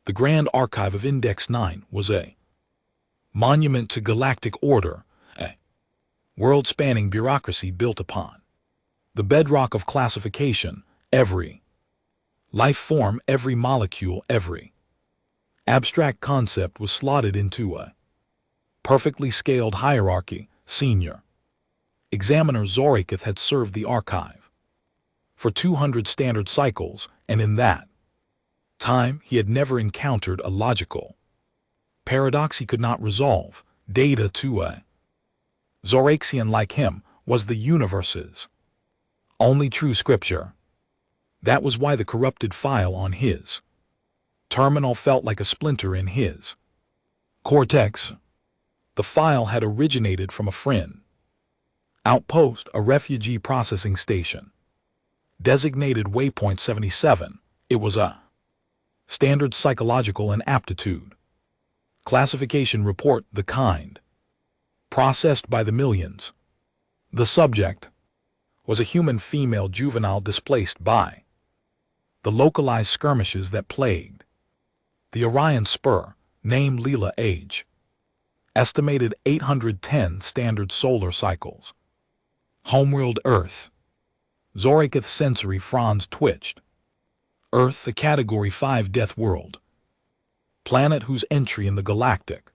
The Grand Archive of Index 9 was a monument to galactic order, a world-spanning bureaucracy built upon the bedrock of classification. Every life form, every molecule, every abstract concept was slotted into a perfectly scaled hierarchy. Senior Examiner Zoraketh had served the archive for 200 standard cycles, and in that time he had never encountered a logical paradox he could not resolve. Data to a Zoraxian like him was the universe's only true scripture. That was why the corrupted file on his terminal felt like a splinter in his cortex. The file had originated from a friend outpost, a refugee processing station designated Waypoint 77. It was a standard psychological and aptitude classification report, the kind processed by the millions. The subject was a human female juvenile displaced by the localized skirmishes that plagued the Orion Spur. Name Leela, age estimated 810 standard solar cycles. Homeworld Earth. Zoraketh's sensory fronds twitched. Earth, a Category 5 death world. Planet whose entry in the galactic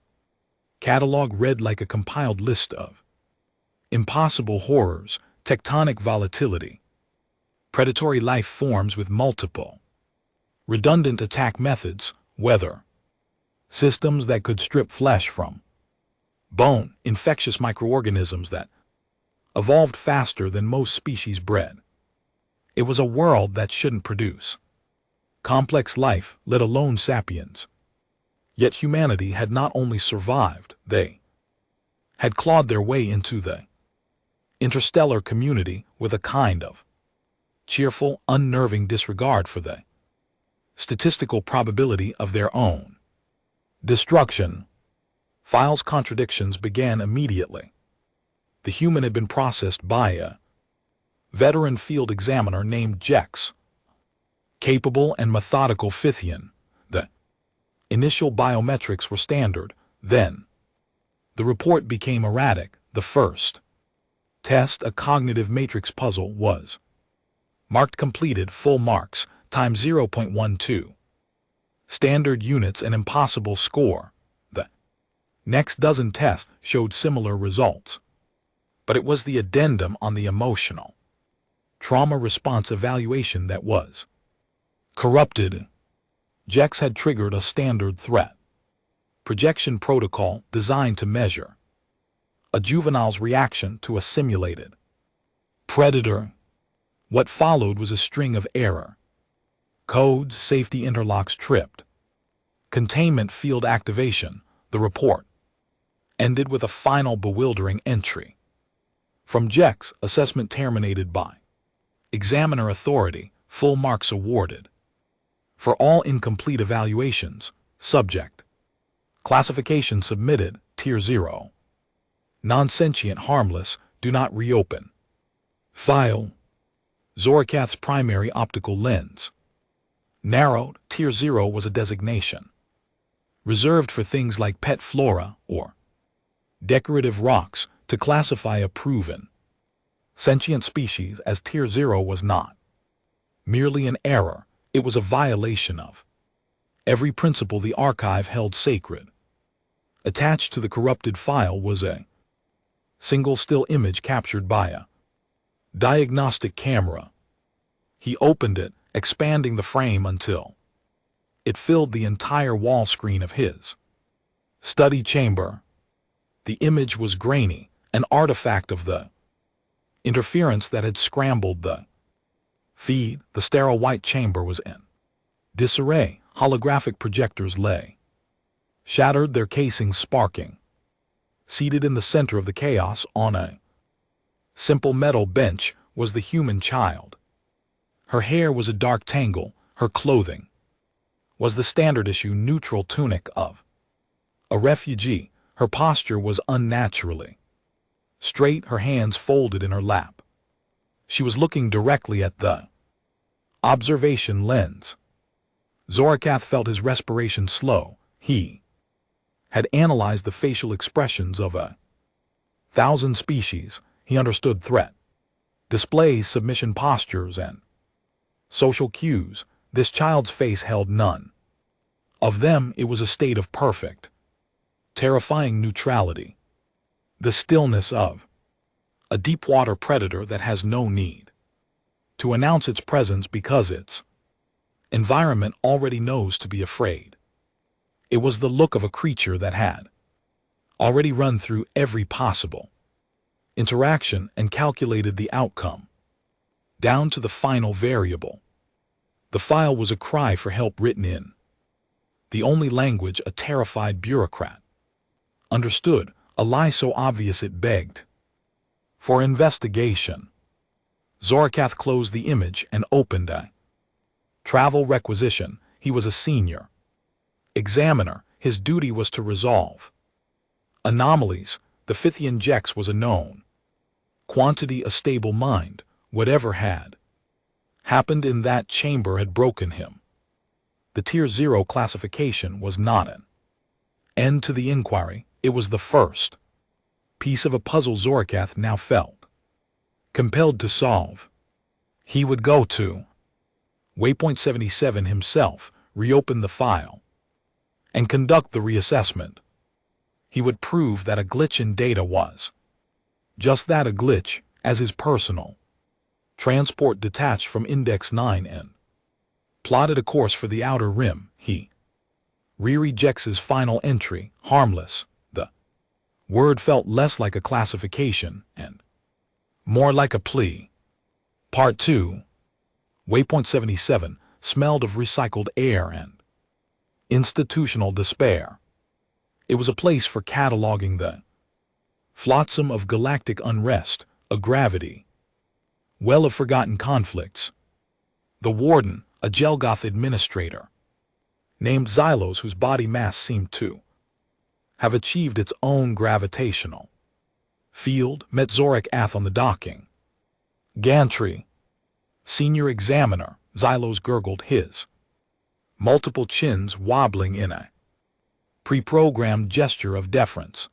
catalog read like a compiled list of impossible horrors, tectonic volatility, predatory life forms with multiple redundant attack methods, weather systems that could strip flesh from bone, infectious microorganisms that evolved faster than most species bred. It was a world that shouldn't produce complex life, let alone sapiens. Yet humanity had not only survived, they had clawed their way into the interstellar community with a kind of cheerful, unnerving disregard for the statistical probability of their own destruction. File's contradictions began immediately. The human had been processed by a veteran field examiner named Jex, capable and methodical Fithian. The initial biometrics were standard, then the report became erratic. The first test, a cognitive matrix puzzle, was marked completed, full marks, time 0.12. Standard units, an impossible score. The next dozen tests showed similar results. But it was the addendum on the emotional trauma response evaluation that was corrupted. Jex had triggered a standard threat projection protocol designed to measure a juvenile's reaction to a simulated predator. What followed was a string of error codes, safety interlocks tripped, containment field activation. The report ended with a final bewildering entry from Jex: assessment terminated by examiner authority, full marks awarded for all incomplete evaluations. Subject classification submitted, tier 0. Non-sentient, harmless, do not reopen. File Zoraketh's primary optical lens. Narrowed, tier 0 was a designation reserved for things like pet flora or decorative rocks. To classify a proven sentient species as tier 0 was not merely an error, it was a violation of every principle the archive held sacred. Attached to the corrupted file was a single still image captured by a diagnostic camera. He opened it, expanding the frame until it filled the entire wall screen of his study chamber. The image was grainy, an artifact of the interference that had scrambled the feed. The sterile white chamber was in disarray. Holographic projectors lay shattered, their casings sparking. Seated in the center of the chaos on a simple metal bench was the human child. Her hair was a dark tangle, her clothing was the standard issue neutral tunic of a refugee. Her posture was unnaturally straight, her hands folded in her lap. She was looking directly at the observation lens. Zorakath felt his respiration slow. He had analyzed the facial expressions of 1,000 species. He understood threat, displays, submission postures, and social cues. This child's face held none of them. It was a state of perfect, terrifying neutrality, the stillness of a deep-water predator that has no need to announce its presence because its environment already knows to be afraid. It was the look of a creature that had already run through every possible interaction and calculated the outcome, down to the final variable. The file was a cry for help written in the only language a terrified bureaucrat understood, a lie so obvious it begged for investigation. Zorakath closed the image and opened a travel requisition. He was a senior examiner. His duty was to resolve anomalies. The Fithian Jex was a known quantity. A stable mind. Whatever had happened in that chamber had broken him. The Tier 0 classification was not an end to the inquiry. It was the first piece of a puzzle Zorakath now felt compelled to solve. He would go to Waypoint 77 himself, reopen the file, and conduct the reassessment. He would prove that a glitch in data was just that, a glitch, as his personal transport detached from Index 9 and plotted a course for the Outer Rim. He re-rejects his final entry, harmless. The word felt less like a classification and more like a plea. Part 2. Waypoint 77 smelled of recycled air and institutional despair. It was a place for cataloging the flotsam of galactic unrest, a gravity well of forgotten conflicts. The warden, a Jelgoth administrator named Xylos, whose body mass seemed to have achieved its own gravitational field, met Zorakath on the docking gantry. Senior examiner, Xylos gurgled, his multiple chins wobbling in a pre-programmed gesture of deference.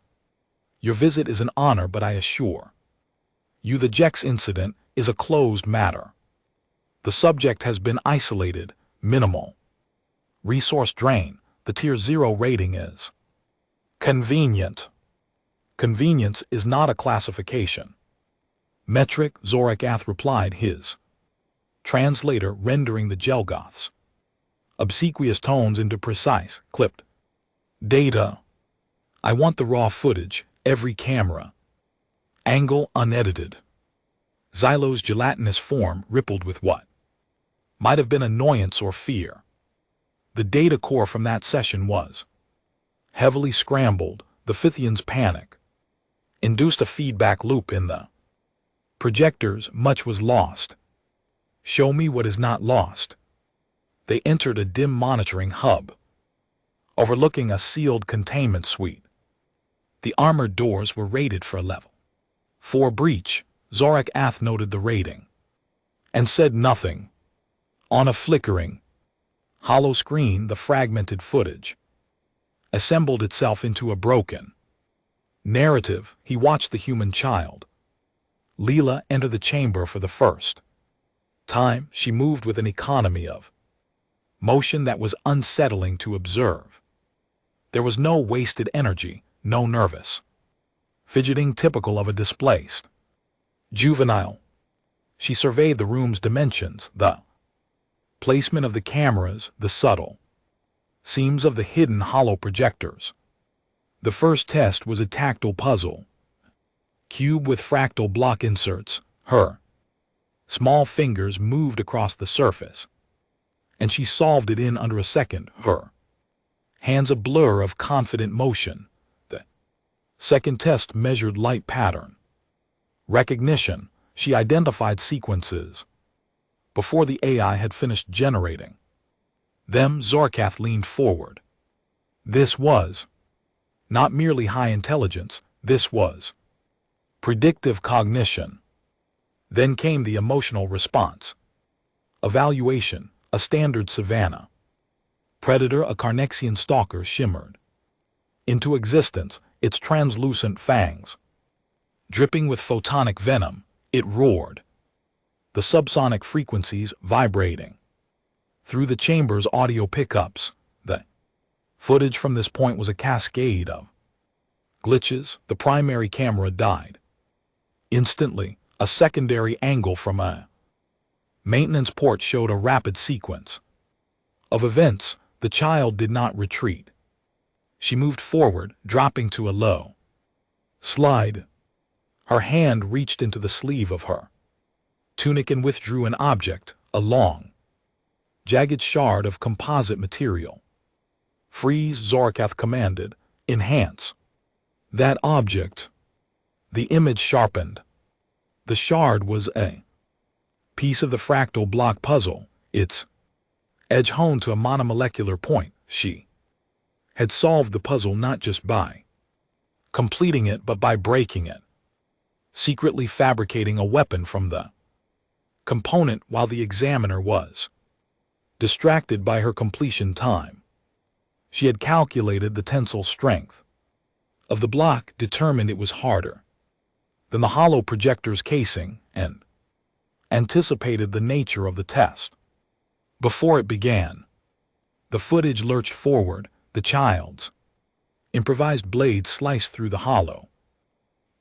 Your visit is an honor, but I assure you the Jex incident is a closed matter. The subject has been isolated, minimal resource drain. The Tier 0 rating is convenient. Convenience is not a classification metric, Zorakath replied, his translator rendering the Jelgoth's obsequious tones into precise, clipped data. I want the raw footage, every camera angle unedited. Xylos' gelatinous form rippled with what might have been annoyance or fear. The data core from that session was heavily scrambled. The Fithians' panic induced a feedback loop in the projectors. Much was lost. Show me what is not lost. They entered a dim monitoring hub overlooking a sealed containment suite. The armored doors were rated for a level 4 breach. Zorakath noted the rating and said nothing. On a flickering, hollow screen, the fragmented footage assembled itself into a broken narrative. He watched the human child, Leela, enter the chamber for the first time. She moved with an economy of motion that was unsettling to observe. There was no wasted energy, no nervous fidgeting typical of a displaced juvenile. She surveyed the room's dimensions, the placement of the cameras, the subtle seams of the hidden hollow projectors. The first test was a tactile puzzle cube with fractal block inserts. Her small fingers moved across the surface, and she solved it in under a second. Her hands a blur of confident motion. The second test measured light pattern recognition. She identified sequences before the AI had finished generating them. Zorakath leaned forward. This was not merely high intelligence, this was predictive cognition. Then came the emotional response evaluation, a standard savannah Predator, a Carnexian stalker, shimmered into existence, its translucent fangs dripping with photonic venom. It roared, the subsonic frequencies vibrating through the chamber's audio pickups. The footage from this point was a cascade of glitches. The primary camera died instantly. A secondary angle from a maintenance port showed a rapid sequence of events. The child did not retreat. She moved forward, dropping to a low slide. Her hand reached into the sleeve of her tunic and withdrew an object, a long, jagged shard of composite material. Freeze, Zorkath commanded. Enhance that object. The image sharpened. The shard was a piece of the fractal block puzzle, its edge honed to a monomolecular point. She had solved the puzzle not just by completing it but by breaking it, secretly fabricating a weapon from the component while the examiner was distracted by her completion time. She had calculated the tensile strength of the block, determined it was harder than the hollow projector's casing, and anticipated the nature of the test. Before it began, the footage lurched forward. The child's improvised blade sliced through the hollow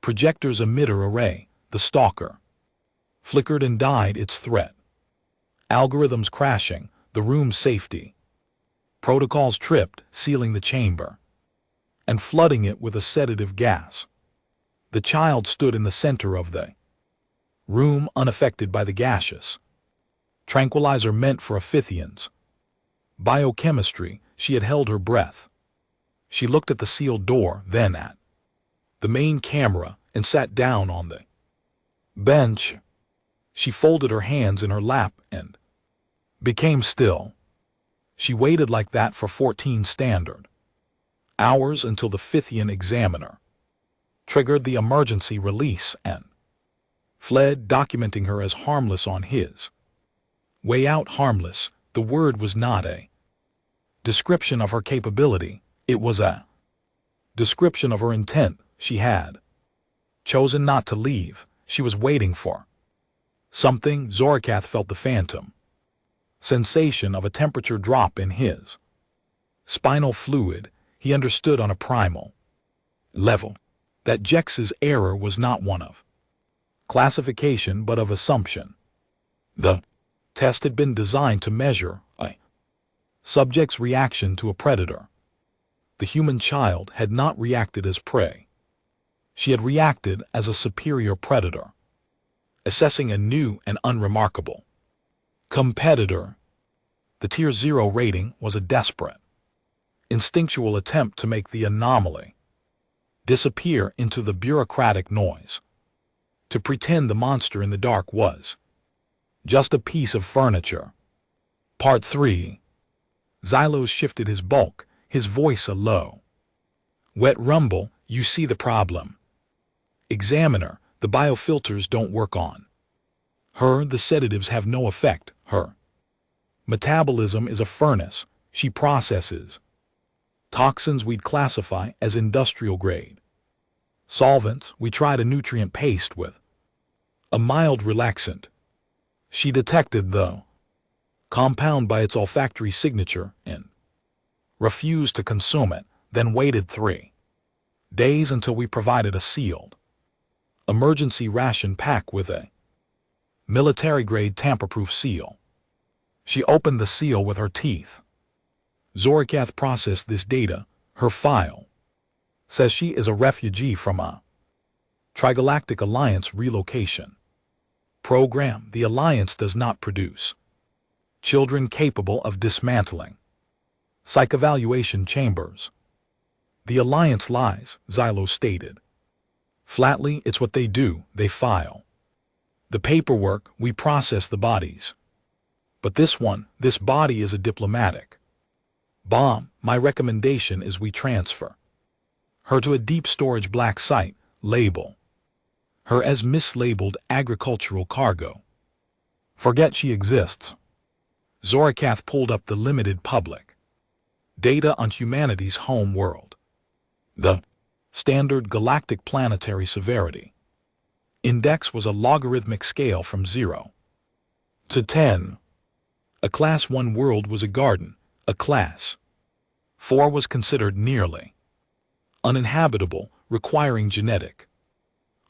projector's emitter array. The stalker flickered and died. Its threat algorithms crashing, the room's safety protocols tripped, sealing the chamber and flooding it with a sedative gas. The child stood in the center of the room, unaffected by the gaseous tranquilizer meant for Ophidians. Biochemistry. She had held her breath. She looked at the sealed door, then at the main camera, and sat down on the bench. She folded her hands in her lap and became still. She waited like that for 14 standard hours until the Ophidian examiner triggered the emergency release and fled, documenting her as harmless on his way out. Harmless. The word was not a description of her capability. It was a description of her intent. She had chosen not to leave. She was waiting for something. Zorkath felt the phantom sensation of a temperature drop in his spinal fluid. He understood on a primal level that Jex's error was not one of classification but of assumption. The test had been designed to measure a subject's reaction to a predator. The human child had not reacted as prey. She had reacted as a superior predator, assessing a new and unremarkable competitor. The Tier 0 rating was a desperate, instinctual attempt to make the anomaly disappear into the bureaucratic noise, to pretend the monster in the dark was just a piece of furniture. Part 3. Xylos shifted his bulk, his voice a low, wet rumble. You see the problem. Examiner, the biofilters don't work on her. The sedatives have no effect. Her metabolism is a furnace. She processes toxins we'd classify as industrial grade solvents. We tried a nutrient paste with a mild relaxant. She detected the compound by its olfactory signature and refused to consume it, then waited 3 days until we provided a sealed emergency ration pack with a military-grade tamper-proof seal. She opened the seal with her teeth. Zorkath processed this data. Her file says she is a refugee from a Trigalactic Alliance relocation program. The Alliance does not produce children capable of dismantling psych-evaluation chambers. The Alliance lies, Xylos stated. Flatly, it's what they do. They file the paperwork, we process the bodies. But this body is a diplomatic bomb. My recommendation is we transfer her to a deep storage black site. Label her as mislabeled agricultural cargo. Forget she exists. Zorkath pulled up the limited public Data on humanity's home world. The standard galactic planetary severity index was a logarithmic scale from 0 to 10. A Class 1 world was a garden. A Class 4 was considered nearly uninhabitable, requiring genetic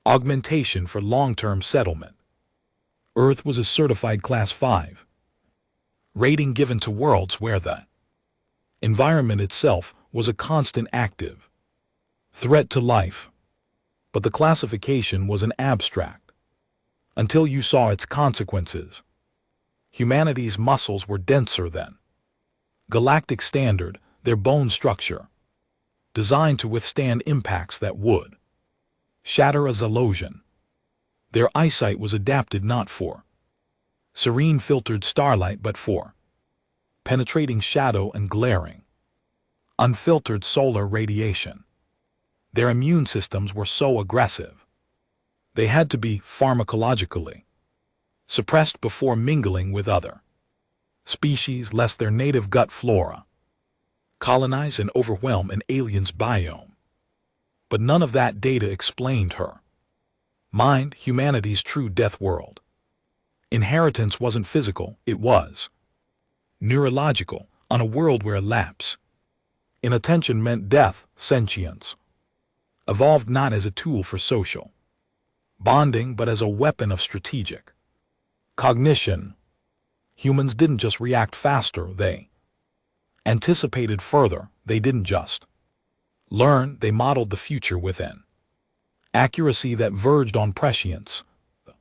augmentation for long-term settlement. Earth was a certified Class 5 rating given to worlds where the environment itself was a constant active threat to life. But the classification was an abstract until you saw its consequences. Humanity's muscles were denser than galactic standard, their bone structure designed to withstand impacts that would shatter as illusion. Their eyesight was adapted not for serene filtered starlight but for penetrating shadow and glaring, unfiltered solar radiation. Their immune systems were so aggressive they had to be pharmacologically suppressed before mingling with other species lest their native gut flora colonize and overwhelm an alien's biome. But none of that data explained her mind, humanity's true death world. Inheritance wasn't physical, it was neurological, on a world where lapse in attention meant death. Sentience evolved not as a tool for social bonding but as a weapon of strategic cognition. Humans didn't just react faster, they anticipated further. They didn't just learn, they modeled the future with an accuracy that verged on prescience. The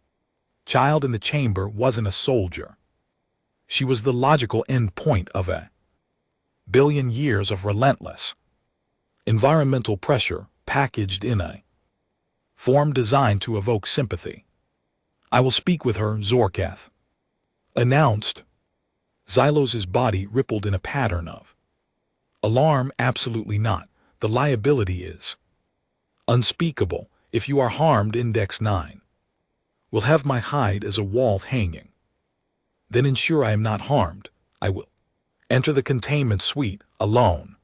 child in the chamber wasn't a soldier. She was the logical end point of a billion years of relentless environmental pressure packaged in a form designed to evoke sympathy. "I will speak with her," Zorkath announced. Xylos's body rippled in a pattern of alarm. "Absolutely not. The liability is unspeakable. If you are harmed, Index 9 will have my hide as a wall hanging. Then ensure I am not harmed. I will enter the containment suite alone."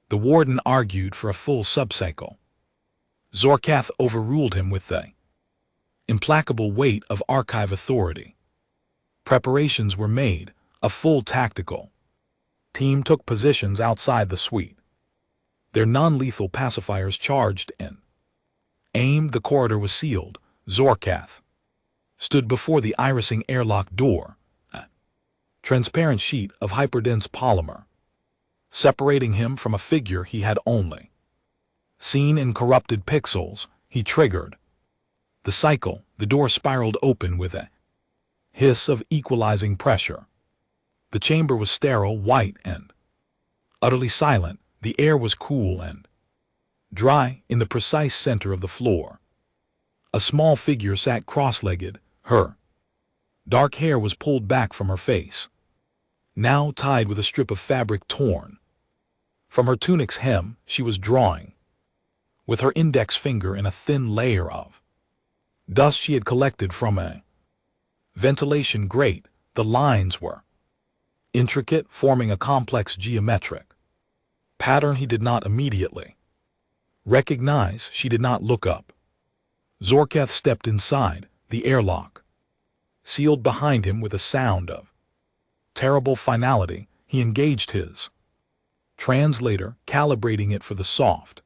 The warden argued for a full subcycle. Zorkath overruled him with the implacable weight of archive authority. Preparations were made. A full tactical team took positions outside the suite. Their non-lethal pacifiers charged and aimed. The corridor was sealed. Zorkath stood before the irising airlock door, a transparent sheet of hyperdense polymer, separating him from a figure he had only seen in corrupted pixels. He triggered the cycle. The door spiraled open with a hiss of equalizing pressure. The chamber was sterile, white, and utterly silent. The air was cool and dry. In the precise center of the floor, a small figure sat cross-legged. Her dark hair was pulled back from her face, now tied with a strip of fabric torn from her tunic's hem. She was drawing with her index finger in a thin layer of dust she had collected from a ventilation grate. The lines were intricate, forming a complex geometric pattern he did not immediately recognize. She did not look up. Zorkath stepped inside. The airlock sealed behind him with a sound of terrible finality. He engaged his translator, calibrating it for the soft,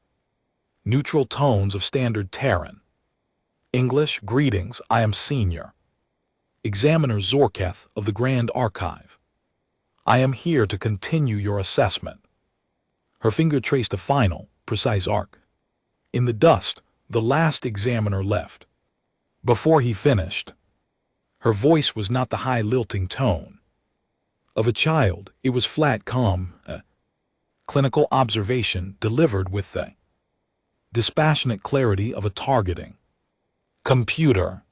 neutral tones of standard Terran English. "Greetings, I am Senior Examiner Zorkath of the Grand Archive. I am here to continue your assessment." Her finger traced a final, precise arc. In the dust, the last examiner left. Before he finished, her voice was not the high lilting tone of a child. It was flat, calm, a clinical observation delivered with the dispassionate clarity of a targeting computer.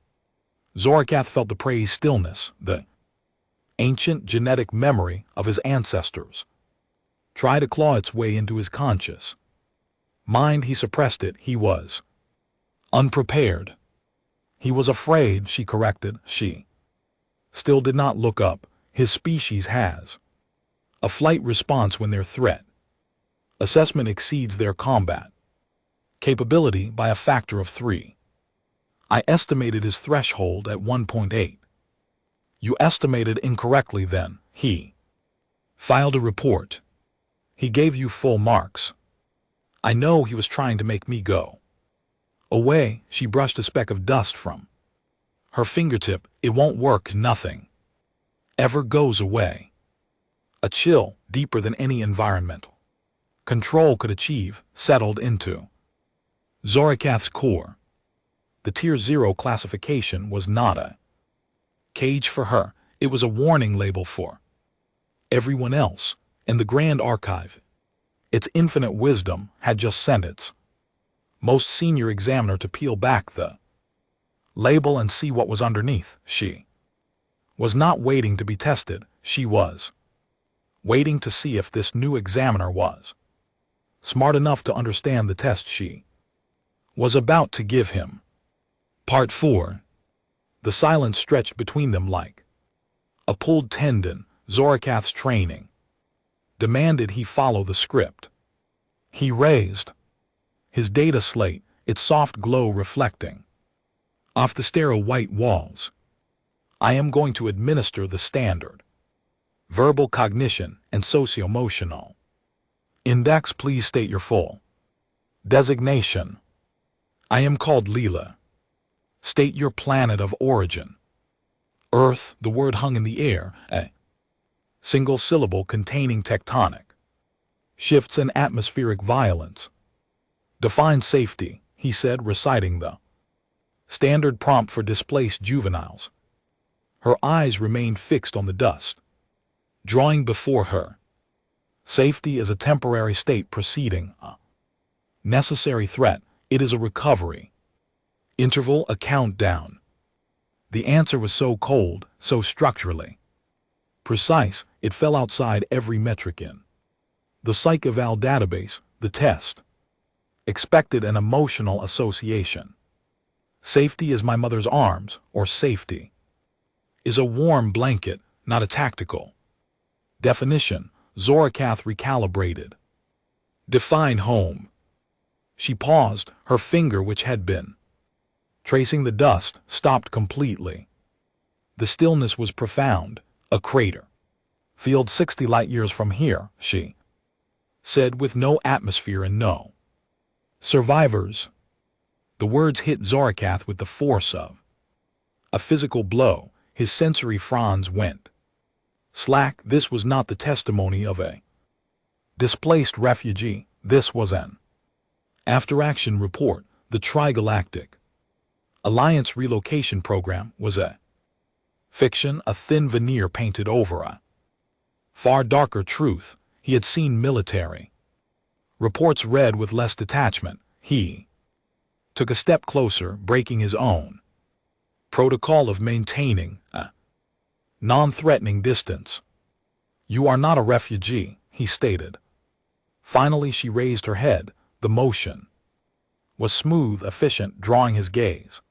Zorkath felt the praised stillness, the ancient genetic memory of his ancestors try to claw its way into his conscious mind. He suppressed it. He was unprepared. He was afraid, she corrected. She still did not look up. His species has A flight response when their threat assessment exceeds their combat capability by a factor of 3. I estimated his threshold at 1.8. You estimated incorrectly then. He filed a report. He gave you full marks. I know he was trying to make me go away. She brushed a speck of dust from her fingertip. It won't work. Nothing ever goes away. A chill, deeper than any environmental control could achieve, settled into Zorakath's core. The Tier 0 classification was not a cage for her. It was a warning label for everyone else, and the Grand Archive, its infinite wisdom, had just sent its most senior examiner to peel back the label and see what was underneath. She was not waiting to be tested. She was waiting to see if this new examiner was smart enough to understand the test she was about to give him. Part 4. The silence stretched between them like a pulled tendon. Zorakath's training demanded he follow the script. He raised his data slate, its soft glow reflecting off the sterile white walls. I am going to administer the standard verbal cognition and socio-emotional index. Please state your full designation. I am called Leela. State your planet of origin. Earth. The word hung in the air, a single syllable containing tectonic shifts and atmospheric violence. Define safety, he said, reciting the standard prompt for displaced juveniles. Her eyes remained fixed on the dust drawing before her. Safety is a temporary state preceding a necessary threat. It is a recovery interval, a countdown. The answer was so cold, so structurally precise, it fell outside every metric in the PsychEval database. The test expected an emotional association. Safety is my mother's arms, or safety is a warm blanket, not a tactical definition. Zorakath recalibrated. Define home. She paused, her finger, which had been tracing the dust, stopped completely. The stillness was profound. A crater field 60 light-years from here, she said, with no atmosphere and no survivors. The words hit Zorakath with the force of a physical blow. His sensory fronds went slack. This was not the testimony of a displaced refugee. This was an after-action report. The Trigalactic Alliance relocation program was a fiction, a thin veneer painted over a far darker truth. He had seen military reports read with less detachment. He took a step closer, breaking his own protocol of maintaining a non-threatening distance. You are not a refugee, he stated. Finally she raised her head. The motion was smooth, efficient, drawing his gaze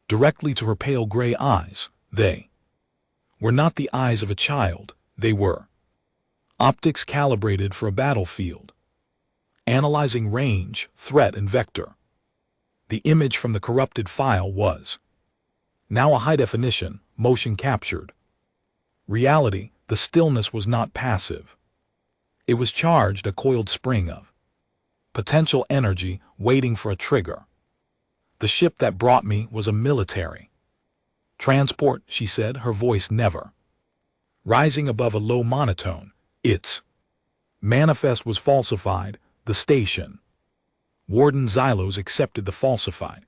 directly to her pale gray eyes. They were not the eyes of a child. They were optics calibrated for a battlefield, analyzing range, threat, and vector. The image from the corrupted file was now a high-definition, motion captured reality. The stillness was not passive. It was charged, a coiled spring of potential energy waiting for a trigger. The ship that brought me was a military transport, she said, her voice never rising above a low monotone. Its manifest was falsified. The station warden Xylos accepted the falsified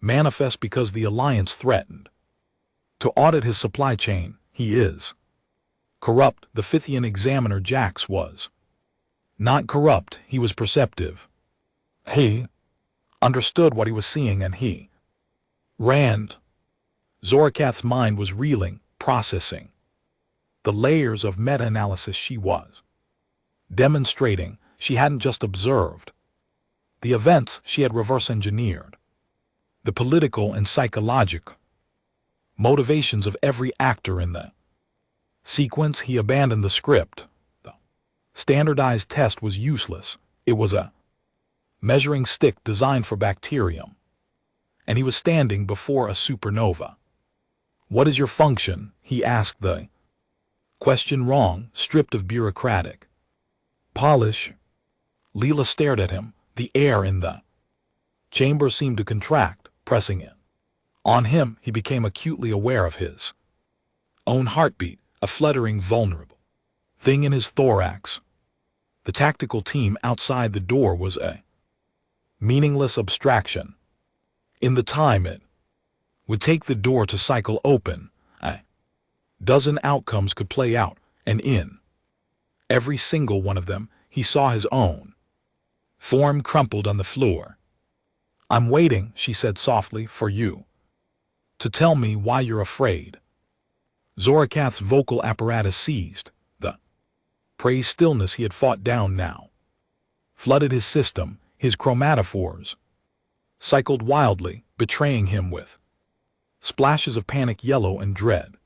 manifest because the Alliance threatened to audit his supply chain. He is corrupt. The Fithian examiner Jax was not corrupt. He was perceptive. He understood what he was seeing, and he ran. Zorakath's mind was reeling, processing the layers of meta-analysis she was demonstrating. She hadn't just observed the events, she had reverse-engineered the political and psychological motivations of every actor in the sequence. He abandoned the script. Standardized test was useless. It was a measuring stick designed for bacterium. And he was standing before a supernova. "What is your function?" he asked, the question wrong, stripped of bureaucratic polish. Leela stared at him. The air in the chamber seemed to contract, pressing in on him. He became acutely aware of his own heartbeat, a fluttering, vulnerable thing in his thorax. The tactical team outside the door was a meaningless abstraction. In the time it would take the door to cycle open, a dozen outcomes could play out, and in every single one of them, he saw his own form crumpled on the floor. "I'm waiting," she said softly, "for you to tell me why you're afraid." Zorakath's vocal apparatus seized. The praise stillness he had fought down now flooded his system. His chromatophores cycled wildly, betraying him with splashes of panic, yellow and dread.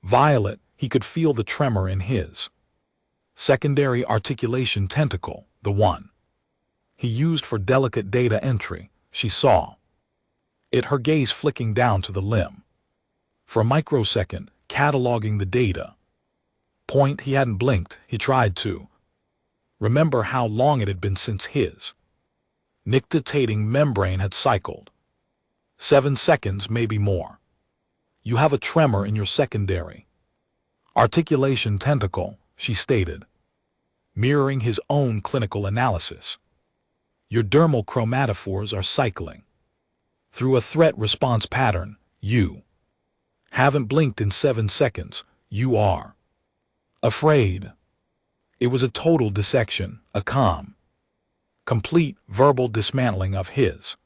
Violet, he could feel the tremor in his secondary articulation tentacle, the one he used for delicate data entry. She saw it, her gaze flicking down to the limb. For a microsecond, cataloging the data point. He hadn't blinked. He tried to remember how long it had been since his nictitating membrane had cycled. 7 seconds, maybe more. "You have a tremor in your secondary articulation tentacle," she stated, mirroring his own clinical analysis. "Your dermal chromatophores are cycling through a threat-response pattern. You haven't blinked in 7 seconds. You are afraid." It was a total dissection, a complete verbal dismantling of his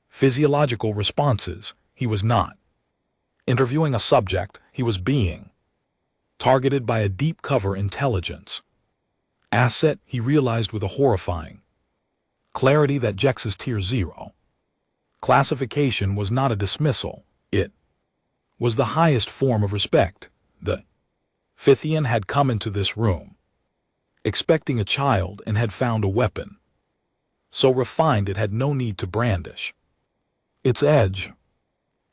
physiological responses. He was not interviewing a subject. He was being targeted by a deep cover intelligence asset. He realized with a horrifying clarity that Jex's Tier 0 classification was not a dismissal. It was the highest form of respect. The Fithian had come into this room expecting a child and had found a weapon so refined it had no need to brandish its edge.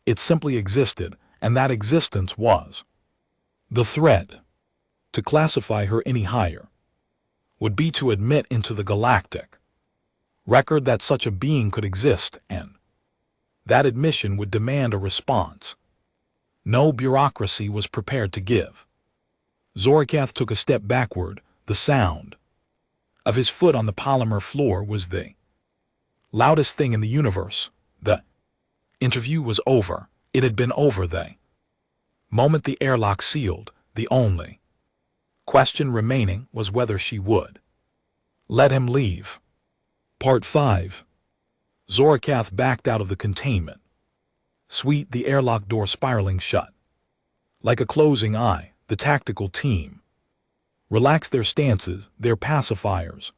It simply existed, and that existence was the threat. To classify her any higher would be to admit into the galactic record that such a being could exist, and that admission would demand a response no bureaucracy was prepared to give. Zorakath took a step backward. The sound of his foot on the polymer floor was the loudest thing in the universe. The interview was over. It had been over the moment the airlock sealed. The only question remaining was whether she would let him leave. Part 5. Zorakath backed out of the containment suite, the airlock door spiraling shut like a closing eye. The tactical team relaxed their stances, their pacifiers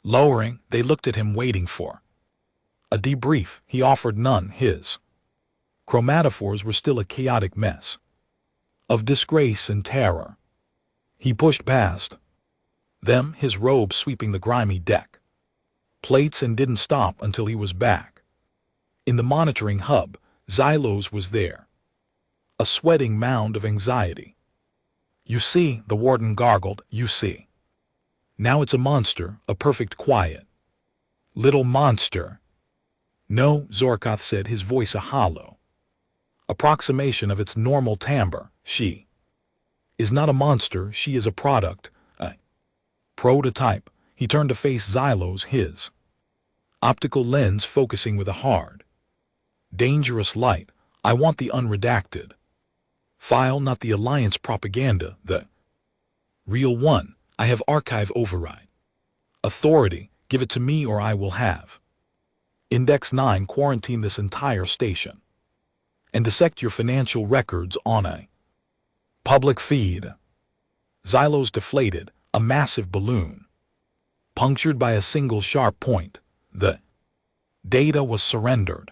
lowering. They looked at him, waiting for a debrief. He offered none. His chromatophores were still a chaotic mess of disgrace and terror. He pushed past them, his robe sweeping the grimy deck plates, and didn't stop until he was back in the monitoring hub. Xylos was there, a sweating mound of anxiety. "You see," the warden gargled, "you see. Now it's a monster, a perfect quiet little monster." "No," Zorakath said, his voice a hollow approximation of its normal timbre. "She is not a monster. She is a product, a prototype." He turned to face Xylos, his optical lens focusing with a hard, dangerous light. "I want the unredacted file, not the Alliance propaganda, the real one. I have archive override authority. Give it to me or I will have Index 9 quarantine this entire station and dissect your financial records on a public feed." Xylos deflated, a massive balloon punctured by a single sharp point. The data was surrendered.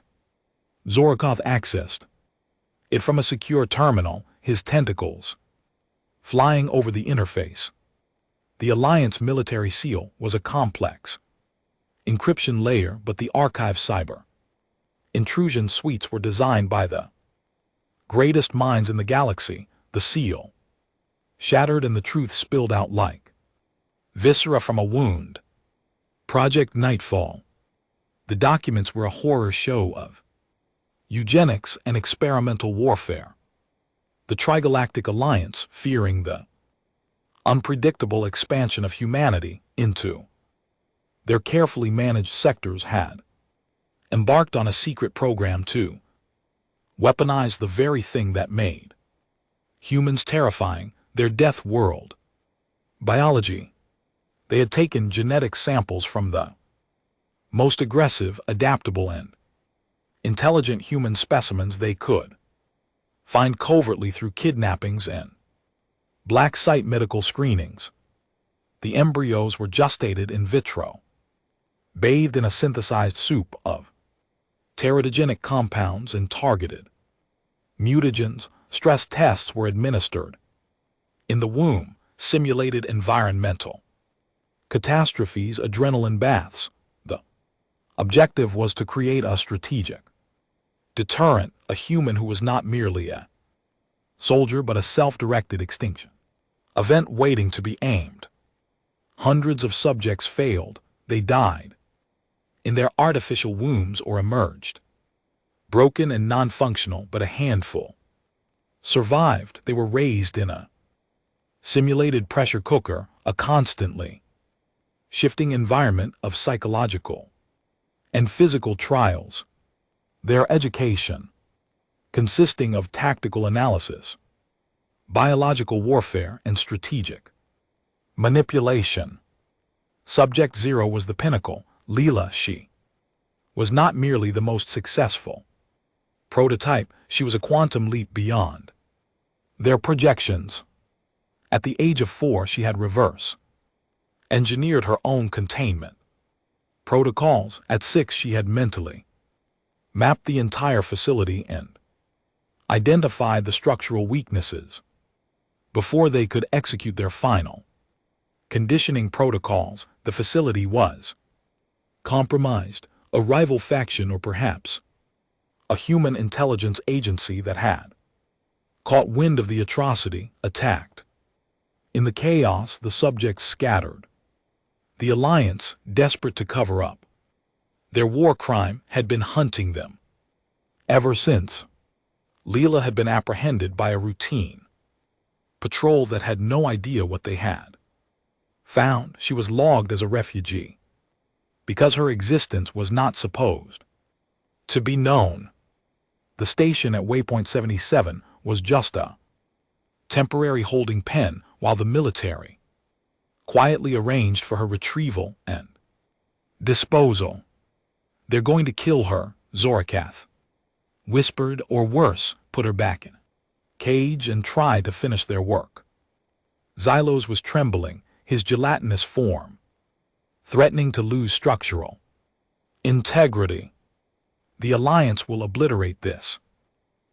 Zorakath accessed it from a secure terminal, his tentacles flying over the interface. The Alliance military seal was a complex encryption layer, but the archive cyber intrusion suites were designed by the greatest minds in the galaxy. The seal shattered and the truth spilled out like viscera from a wound. Project Nightfall. The documents were a horror show of eugenics and experimental warfare. The Trigalactic Alliance, fearing the unpredictable expansion of humanity into their carefully managed sectors, had embarked on a secret program to weaponize the very thing that made humans terrifying, their death world. Biology. They had taken genetic samples from the most aggressive, adaptable, and intelligent human specimens they could find covertly through kidnappings and black site medical screenings. The embryos were gestated in vitro, bathed in a synthesized soup of teratogenic compounds and targeted mutagens. Stress tests were administered in the womb, simulated environmental catastrophes, adrenaline baths. The objective was to create a strategic deterrent, a human who was not merely a soldier but a self-directed extinction event waiting to be aimed. Hundreds of subjects failed. They died in their artificial wombs or emerged broken and non-functional, but a handful survived. They were raised in a simulated pressure cooker, a constantly shifting environment of psychological and physical trials. Their education, consisting of tactical analysis, biological warfare, and strategic manipulation. Subject 0 was the pinnacle. Leela, she was not merely the most successful prototype, she was a quantum leap beyond their projections. At the age of 4, she had reverse engineered her own containment protocols. At 6, she had mentally mapped the entire facility and identified the structural weaknesses before they could execute their final conditioning protocols. The facility was compromised, a rival faction or perhaps a human intelligence agency that had caught wind of the atrocity, attacked. In the chaos, the subjects scattered. The Alliance, desperate to cover up their war crime, had been hunting them ever since. Leela had been apprehended by a routine patrol that had no idea what they had found. She was logged as a refugee because her existence was not supposed to be known. The station at Waypoint 77 was just a temporary holding pen while the military quietly arranged for her retrieval and disposal. "They're going to kill her," Zorakath whispered, "or worse, put her back in a cage and try to finish their work." Xylos was trembling, his gelatinous form threatening to lose structural integrity. "The Alliance will obliterate this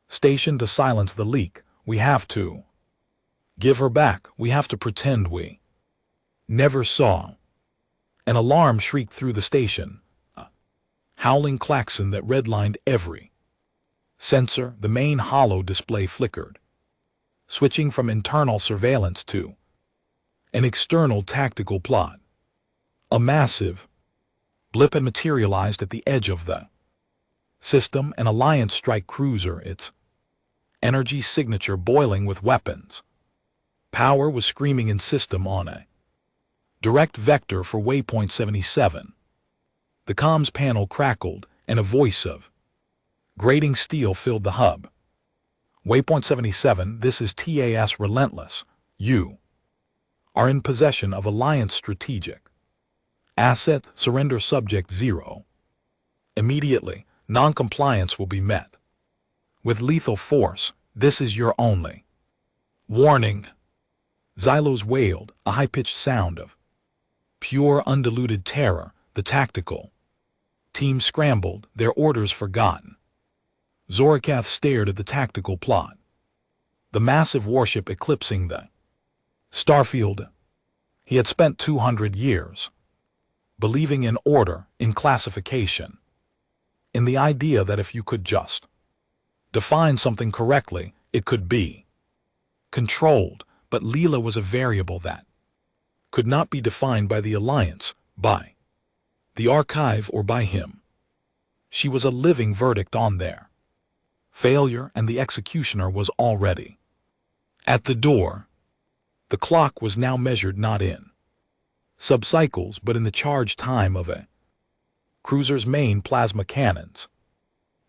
station to silence the leak. We have to give her back. We have to pretend we never saw." An alarm shrieked through the station, a howling klaxon that redlined every sensor. The main holo display flickered, switching from internal surveillance to an external tactical plot. A massive blip had materialized at the edge of the system, an Alliance strike cruiser, its energy signature boiling with weapons. Power was screaming in system on a direct vector for Waypoint 77. The comms panel crackled, and a voice of grating steel filled the hub. "Waypoint 77, this is TAS Relentless. You are in possession of Alliance strategic asset. Surrender Subject 0 immediately. Non-compliance will be met with lethal force. This is your only warning." Xylos wailed, a high-pitched sound of pure, undiluted terror. The tactical team scrambled, their orders forgotten. Zorakath stared at the tactical plot, the massive warship eclipsing the starfield. He had spent 200 years believing in order, in classification, in the idea that if you could just define something correctly, it could be controlled. But Leela was a variable that could not be defined by the Alliance, by the archive, or by him. She was a living verdict on their failure, and the executioner was already at the door. The clock was now measured not in subcycles but in the charge time of a cruiser's main plasma cannons.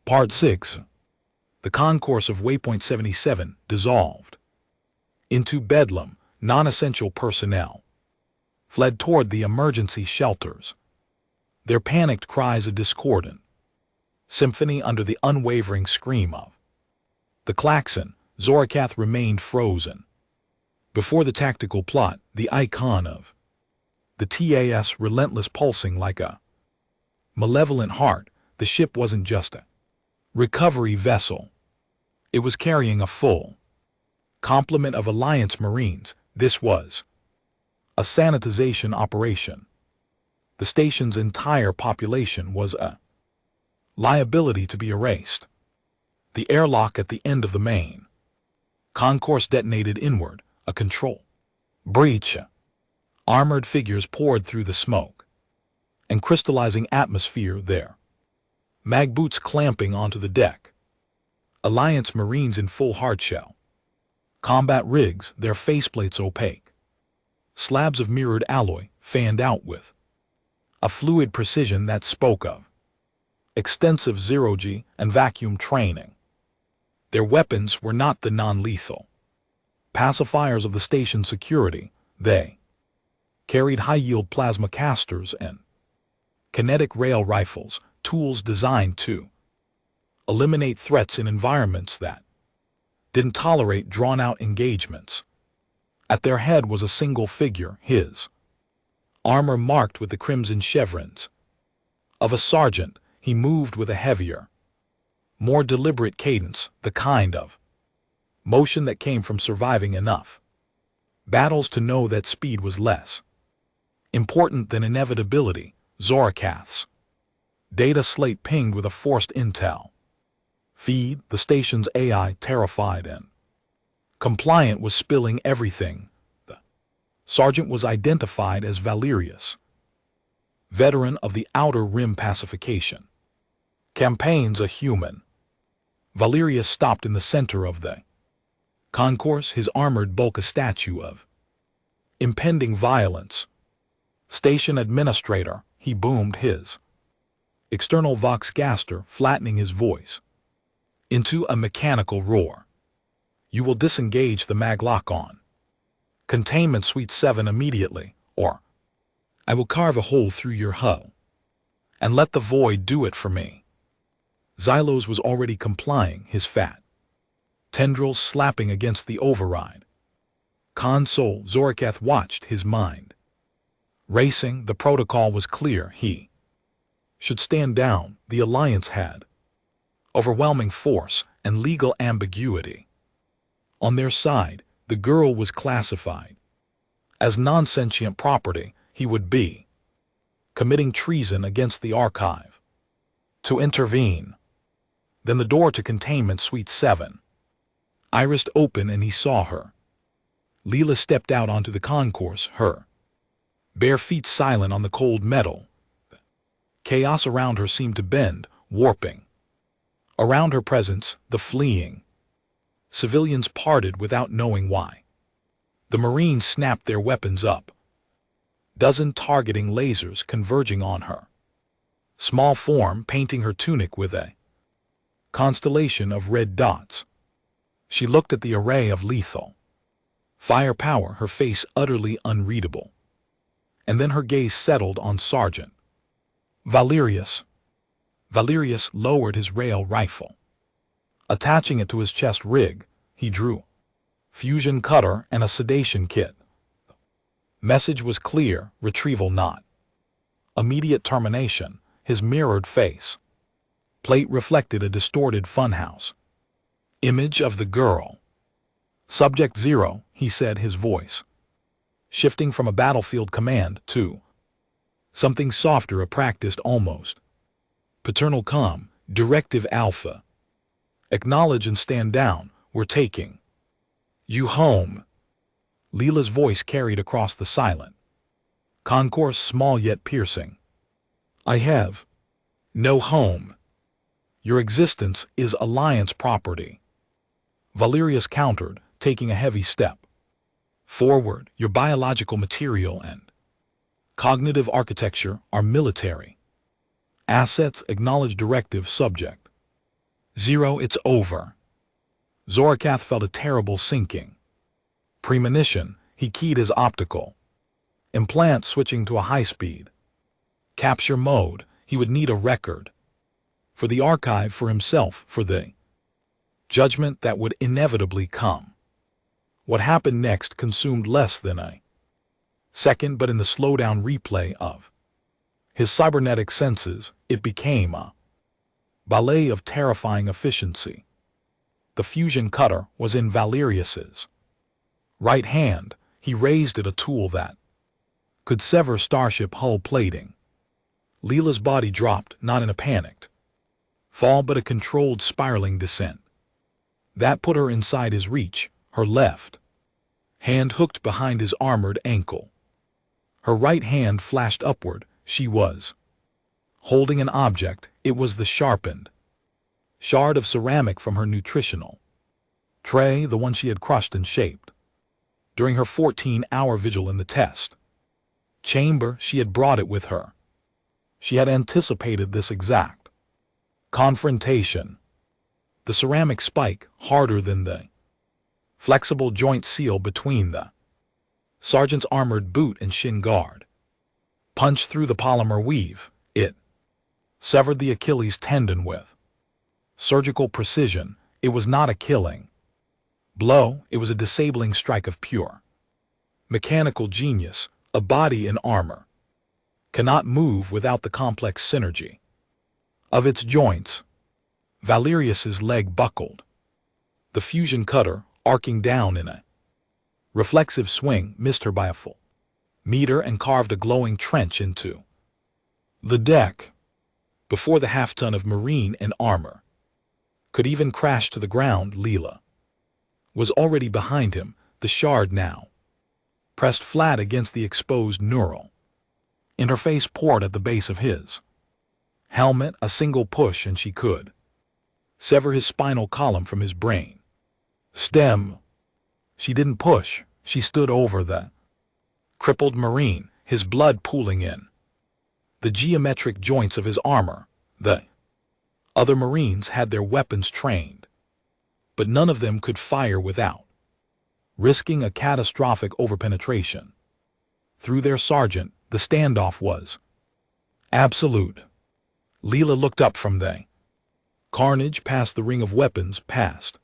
Part 6. The concourse of Waypoint 77 dissolved into bedlam. Non-essential personnel fled toward the emergency shelters, their panicked cries a discordant symphony under the unwavering scream of the klaxon. Zorakath remained frozen before the tactical plot, the icon of the TAS relentless, pulsing like a malevolent heart. The ship wasn't just a recovery vessel. It was carrying a full complement of Alliance Marines. This was a sanitization operation. The station's entire population was a liability to be erased. The airlock at the end of the main concourse detonated inward, a control breach. Armored figures poured through the smoke and crystallizing atmosphere there. Mag boots clamping onto the deck. Alliance Marines in full hardshell. Combat rigs, their faceplates opaque. Slabs of mirrored alloy fanned out with a fluid precision that spoke of extensive zero-G and vacuum training. Their weapons were not the non-lethal pacifiers of the station security. They carried high-yield plasma casters and kinetic rail rifles, tools designed to eliminate threats in environments that didn't tolerate drawn-out engagements. At their head was a single figure, his armor marked with the crimson chevrons of a sergeant. He moved with a heavier, more deliberate cadence, the kind of motion that came from surviving enough battles to know that speed was less important than inevitability. Zorakath's data slate pinged with a forced intel feed. The station's AI, terrified and compliant, was spilling everything. The sergeant was identified as Valerius, veteran of the Outer Rim pacification campaigns, a human. Valerius stopped in the center of the concourse, his armored bulk a statue of impending violence. Station administrator, he boomed, his external vox gaster flattening his voice into a mechanical roar. You will disengage the mag lock-on containment suite 7 immediately, or I will carve a hole through your hull and let the void do it for me. Xylos was already complying, his fat tendrils slapping against the override console. Zorakath watched, his mind racing. The protocol was clear. He should stand down. The Alliance had overwhelming force and legal ambiguity on their side. The girl was classified as non-sentient property. He would be committing treason against the archive to intervene. Then the door to containment suite 7 irised open and he saw her. Leela stepped out onto the concourse, her bare feet silent on the cold metal. Chaos around her seemed to bend, warping. Around her presence, the fleeing civilians parted without knowing why. The Marines snapped their weapons up, dozen targeting lasers converging on her small form, painting her tunic with a constellation of red dots. She looked at the array of lethal firepower, her face utterly unreadable. And then her gaze settled on Sergeant Valerius. Valerius lowered his rail rifle. Attaching it to his chest rig, he drew fusion cutter and a sedation kit. Message was clear, retrieval not immediate termination. His mirrored face plate reflected a distorted funhouse image of the girl. Subject 0, he said, his voice shifting from a battlefield command to something softer, a practiced, almost paternal calm. Directive Alpha. Acknowledge and stand down. We're taking you home. Leela's voice carried across the silent concourse, small yet piercing. I have no home. Your existence is Alliance property. Valerius countered, taking a heavy step forward. Your biological material and cognitive architecture are military assets. Acknowledge directive. Subject 0. It's over. Zorakath felt a terrible sinking premonition. He keyed his optical implant, switching to a high-speed capture mode. He would need a record for the archive, for himself, for the judgment that would inevitably come. What happened next consumed less than a second, but in the slowdown replay of his cybernetic senses, it became a ballet of terrifying efficiency. The fusion cutter was in Valerius's right hand. He raised it, a tool that could sever starship hull plating. Leela's body dropped, not in a panicked fall, but a controlled spiraling descent. That put her inside his reach, her left hand hooked behind his armored ankle. Her right hand flashed upward. She was holding an object. It was the sharpened shard of ceramic from her nutritional tray, the one she had crushed and shaped during her 14-hour vigil in the test chamber. She had brought it with her. She had anticipated this exact confrontation. The ceramic spike, harder than the flexible joint seal between the sergeant's armored boot and shin guard, punched through the polymer weave. It severed the Achilles tendon with surgical precision. It was not a killing blow. It was a disabling strike of pure mechanical genius. A body in armor cannot move without the complex synergy of its joints. Valerius's leg buckled. The fusion cutter, arcing down in a reflexive swing, missed her by a full meter and carved a glowing trench into the deck. Before the half-ton of marine and armor could even crash to the ground, Leela was already behind him, the shard now pressed flat against the exposed neural interface port at the base of his helmet. A single push and she could sever his spinal column from his brain stem. She didn't push. She stood over the crippled Marine, his blood pooling in the geometric joints of his armor. The other Marines had their weapons trained, but none of them could fire without risking a catastrophic overpenetration. Through their sergeant, the standoff was absolute. Leela looked up from the carnage, past the ring of weapons, past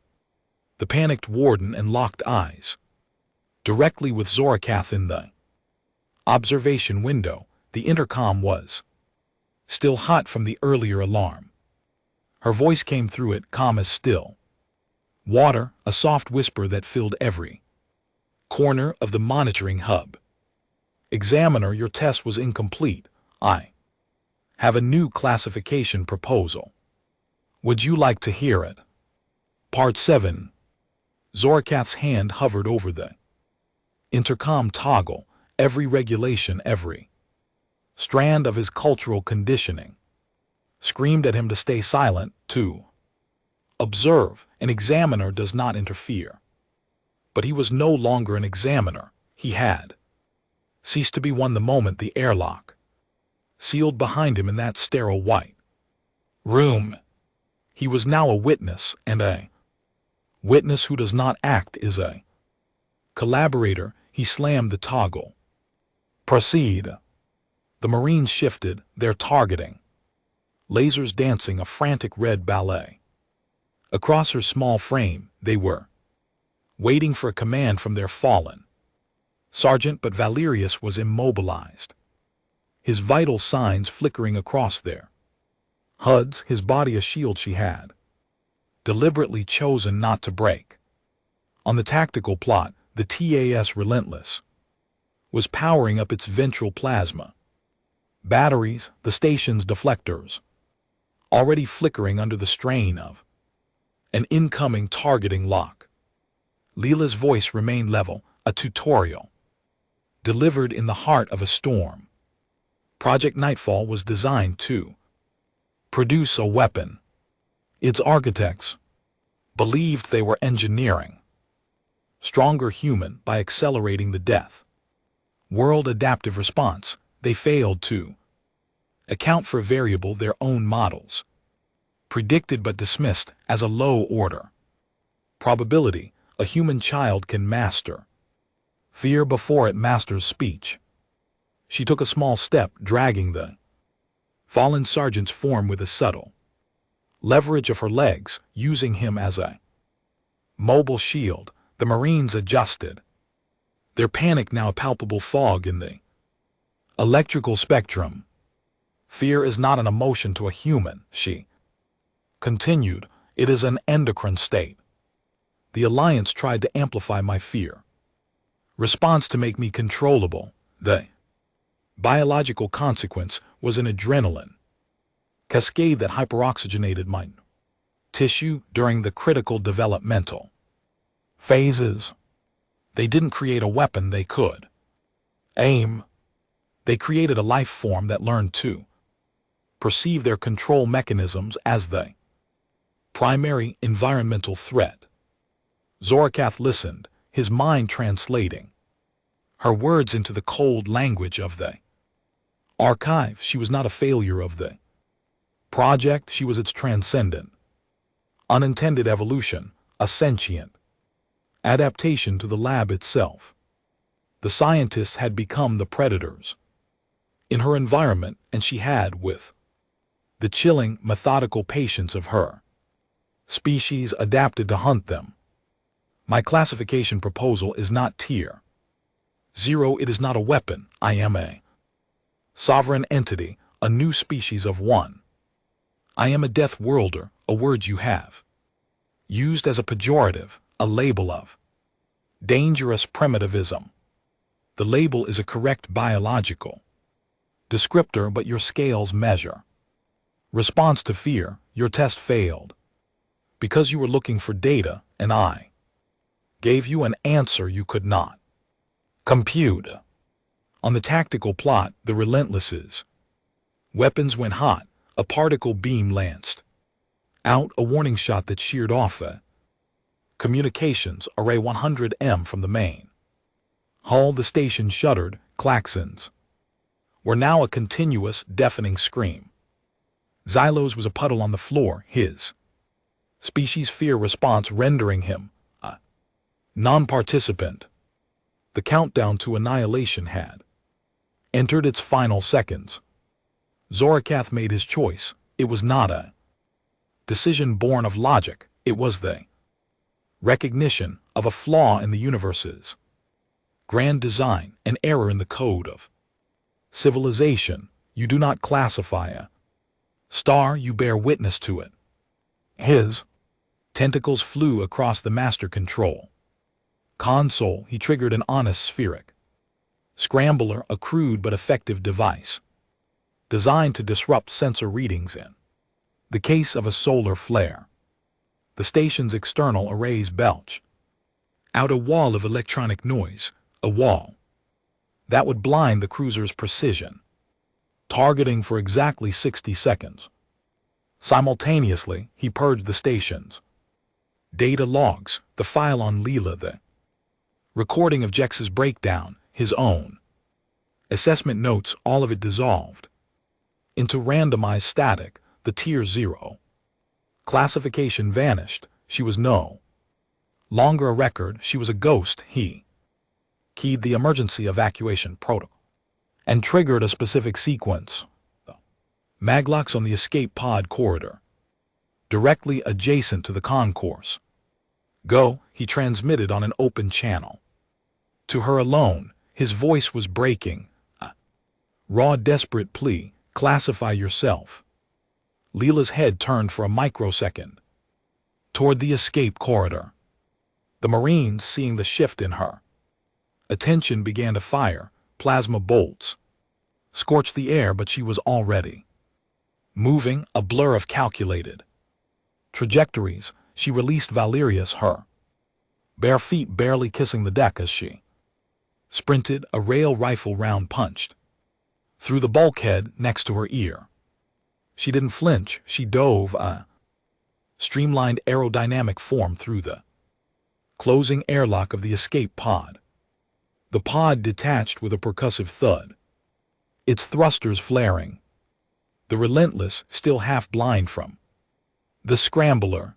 the panicked warden, and locked eyes directly with Zorakath in the observation window. The intercom was still hot from the earlier alarm. Her voice came through it, calm as still water, a soft whisper that filled every corner of the monitoring hub. Examiner, your test was incomplete. I have a new classification proposal. Would you like to hear it? Part 7. Zorakath's hand hovered over the intercom toggle. Every regulation, every strand of his cultural conditioning screamed at him to stay silent, to observe. An examiner does not interfere. But he was no longer an examiner. He had ceased to be one the moment the airlock sealed behind him in that sterile white room. He was now a witness, and a witness who does not act is a collaborator. He slammed the toggle. Proceed. The Marines shifted, their targeting lasers dancing a frantic red ballet across her small frame. They were waiting for a command from their fallen sergeant, but Valerius was immobilized, his vital signs flickering across their HUDs, his body a shield she had deliberately chosen not to break. On the tactical plot, the TAS relentless was powering up its ventral plasma. Batteries, the station's deflectors, already flickering under the strain of an incoming targeting lock. Leela's voice remained level, a tutorial, delivered in the heart of a storm. Project Nightfall was designed to produce a weapon. Its architects believed they were engineering stronger human by accelerating the death world adaptive response. They failed to account for variable their own models predicted but dismissed as a low order probability. A human child can master fear before it masters speech. She took a small step, dragging the fallen sergeant's form with a subtle leverage of her legs, using him as a mobile shield. The Marines adjusted, their panic now a palpable fog in the electrical spectrum. Fear is not an emotion to a human, she continued. It is an endocrine state. The Alliance tried to amplify my fear response to make me controllable. The biological consequence was an adrenaline cascade that hyperoxygenated my tissue during the critical developmental phases. They didn't create a weapon they could aim. They created a life form that learned to perceive their control mechanisms as the primary environmental threat. Zorakath listened, his mind translating her words into the cold language of the archive. She was not a failure of the project, she was its transcendent, unintended evolution, a sentient adaptation to the lab itself. The scientists had become the predators in her environment, and she had, with the chilling, methodical patience of her species, adapted to hunt them. My classification proposal is not tier 0. It is not a weapon. I am a sovereign entity, a new species of one. I am a death worlder, a word you have used as a pejorative, a label of dangerous primitivism. The label is a correct biological descriptor, but your scales measure response to fear. Your test failed because you were looking for data, and I gave you an answer you could not compute. On the tactical plot, the relentlesses weapons went hot. A particle beam lanced out, a warning shot that sheared off a communications array 100 m from the main hull. The station shuddered. Klaxons were now a continuous, deafening scream. Xylos was a puddle on the floor, his species fear response rendering him a non-participant. The countdown to annihilation had entered its final seconds. Zorakath made his choice. It was not a decision born of logic. It was the recognition of a flaw in the universe's grand design, an error in the code of civilization. You do not classify a star, you bear witness to it. His tentacles flew across the master control console. He triggered an honest spheric scrambler, a crude but effective device designed to disrupt sensor readings in the case of a solar flare. The station's external arrays belch out a wall of electronic noise, a wall that would blind the cruiser's precision targeting for exactly 60 seconds. Simultaneously, he purged the station's data logs, the file on Leela, the recording of Jex's breakdown, his own assessment notes, all of it dissolved into randomized static. The tier 0 classification vanished. She was no longer a record, she was a ghost. He keyed the emergency evacuation protocol and triggered a specific sequence. Maglocks on the escape pod corridor, directly adjacent to the concourse. Go, he transmitted on an open channel. To her alone, his voice was breaking. A raw, desperate plea. Classify yourself. Leela's head turned for a microsecond toward the escape corridor. The Marines, seeing the shift in her attention, began to fire. plasma bolts. Scorched the air, but she was already moving, a blur of calculated trajectories. She released Valerius, her bare feet barely kissing the deck as she sprinted, a rail rifle round punched through the bulkhead next to her ear. She didn't flinch. She dove, a streamlined aerodynamic form through the closing airlock of the escape pod. The pod detached with a percussive thud, its thrusters flaring. The Relentless, still half blind from the scrambler,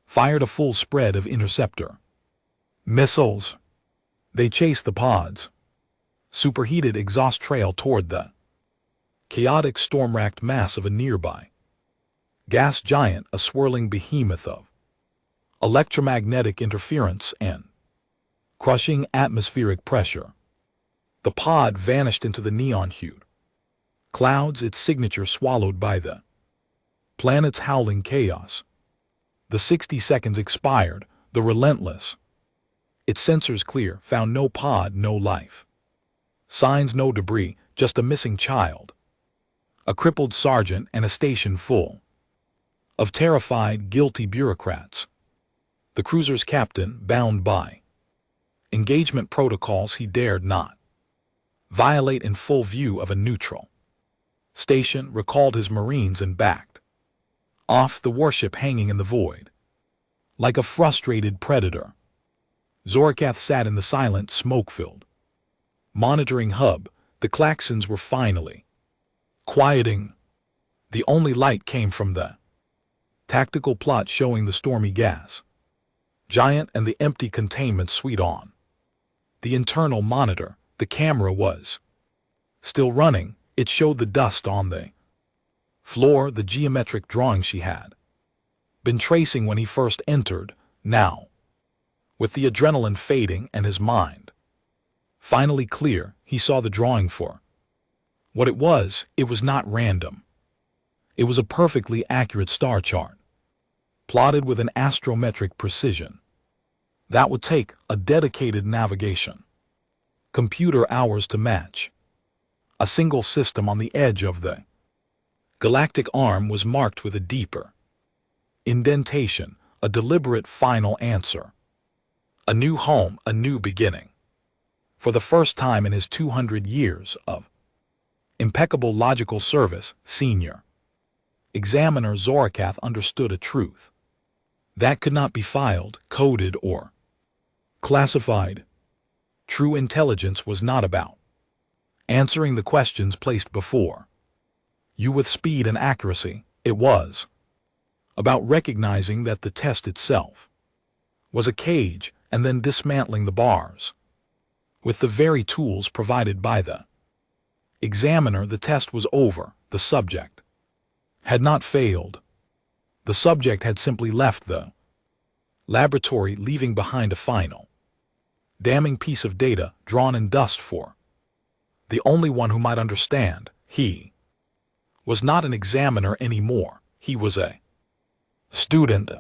fired a full spread of interceptor missiles. They chased the pod's superheated exhaust trail toward the chaotic, storm-racked mass of a nearby gas giant, a swirling behemoth of electromagnetic interference and crushing atmospheric pressure. The pod vanished into the neon-hued clouds, its signature swallowed by the planet's howling chaos. The 60 seconds expired. The Relentless, its sensors clear, found no pod, no life signs, no debris, just a missing child, a crippled sergeant, and a station full of terrified, guilty bureaucrats. The cruiser's captain, bound by engagement protocols he dared not violate in full view of a neutral station, recalled his Marines and backed off, the warship hanging in the void like a frustrated predator. Zorakath sat in the silent, smoke-filled monitoring hub. The klaxons were finally quieting. The only light came from the tactical plot showing the stormy gas giant and the empty containment suite on the internal monitor. The camera was still running. It showed the dust on the floor, the geometric drawing she had been tracing when he first entered. Now, with the adrenaline fading and his mind finally clear, he saw the drawing for what it was. It was not random. It was a perfectly accurate star chart, plotted with an astrometric precision that would take a dedicated navigation computer hours to match. A single system on the edge of the galactic arm was marked with a deeper indentation, a deliberate final answer. A new home, a new beginning. For the first time in his 200 years of impeccable logical service, Senior Examiner Zorakath understood a truth that could not be filed, coded, or classified. True intelligence was not about answering the questions placed before you with speed and accuracy. It was about recognizing that the test itself was a cage and then dismantling the bars with the very tools provided by the examiner. The test was over. The subject had not failed. The subject had simply left the laboratory, leaving behind a final, damning piece of data drawn in dust for the only one who might understand. He was not an examiner anymore. He was a student.